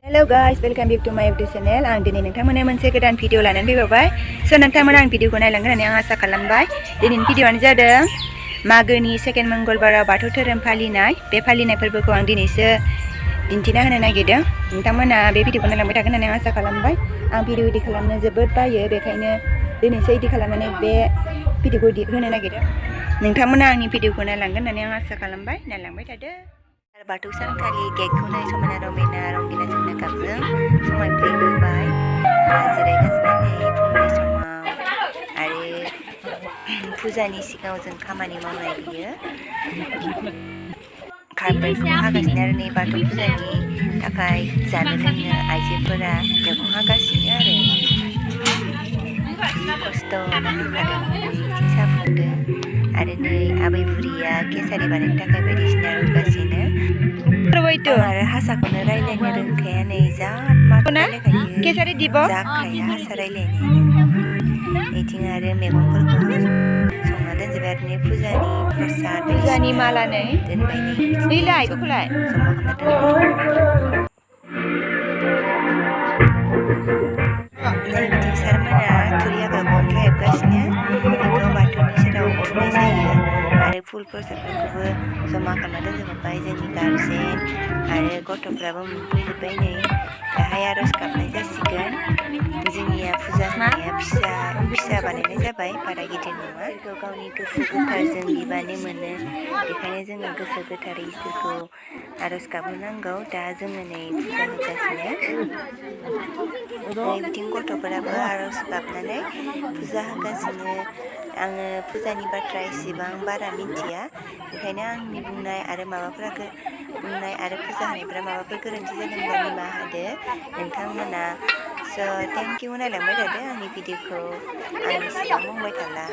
Hello guys, welcome back to my YouTube channel. Ang dini nontonमोना मोनसे गोदान video लानानै फैबाय। स' नोंथांमोना आं भिडिअखौ नायलांगोन होननानै आं आसा खालामबाय। दिनैनि भिडिअआनो जादों मागोनि सेकेन्ड मंगलबाराव बाथौ धोरोम फालिनाय। बे फालिनाय फोरबोखौ आं दिनैसो दिन्थिना होनो नागिरदों। नोंथांमोना बे भिडिअखौ नायलांबाय थागोन होननानै आं आसा खालामबाय। आं भिडिअ इदिट खालामनो जोबोद बायो, बेखायनो दिनैसो इदिट खालामनानै बे भिडिअखौ होनो नागिरदों। नोंथांमोना आंनि भिडिअखौ नायलांगोन होननानै आं आसा खालामबाय। नायलांबाय थादो। बाथौ सानखालि केकखौ नाय समायना रमायना रंगिना जोंना गाबजों समायफ्लेहोबाय। जिरायगासिनो नै फुंनि समाव आरो फुजानि सिगाङाव जों खामानि मावनाय बियो कार्पेटखौ हागासिनो आरो नै बाथौ फुजानि थाखाय जानो लोंनो आइजोफोरा मैगं हागासिनो आरो खस्थ' नांखादों बिथिं साहा फुदुंदों आरो नै आबै बुरिया केसारि बानायनो थाखाय बायदिसिना रुगासिनो। आरो हासाखौनो रायलायनो रोंखाया नै जा रायलायखायो जाखाया हासा रायलायनायानो। बिथिं आरो मैगंफोरखौ संना दोनजोबबाय आरो नै फुजानि प्रसाद फुजानि माला नै दोनबाय नै जमा खालामना दोनबाय। नै बिथिं सारमोना थुरि हाग्राखौ अन्थाइ हेबगासिनो। बेखौ बाथौनि सेराव थुनाय जायो आरो फुल प्रसादफोरखौबो जमा खालामना दोनजोबबाय। जोंनि गारजेन आरो गथ'फ्राबो मोनफैजोब्बाय नै दाहाय आर'ज गाबनाय जासिगोन। जोंनिया फुजा होनाया फिसा बानायनाय जाबाय, बारा गिदिर नङा। गावनि गोसो गोथारजों बिबानो मोनो, बेखायनो जोङो गोसो गोथारै इसोरखौ आर'ज गाबहोनांगौ। दा जोङो नै फुजा होगासिनो। नै बिथिं गथ'फोराबो आर'ज गाबनानै फुजा होगासिनो। आङो फुजानि बाथ्रा एसेबां बारा मिथिया, बेखायनो आंनि बुंनाय आरो फुजा होनायफोरा माबाफोर गोरोन्थि जादोंब्ला निमाहा होदो नोंथांमोना। स' थेंक इउ, नायलांबाय थादो आंनि भिडिअखौ। आं एसेबां बुंबाय थाला।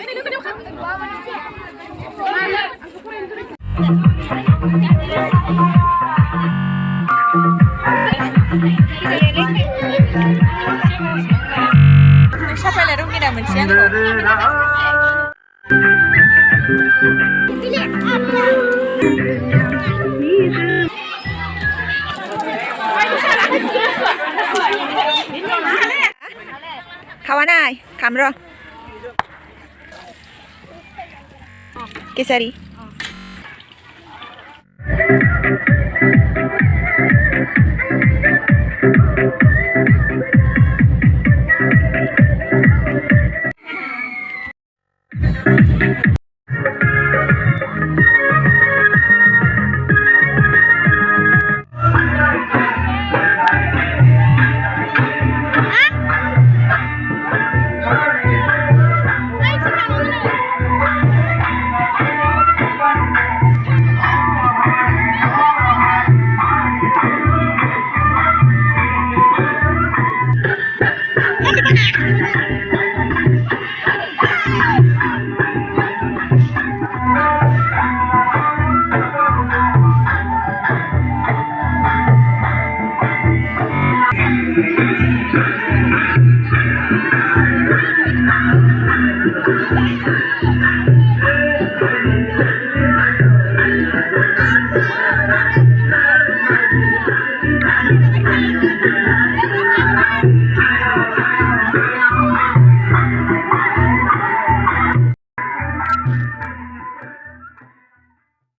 साफायना रंगिना मोनसे आंखौ kawan ay kamera kesari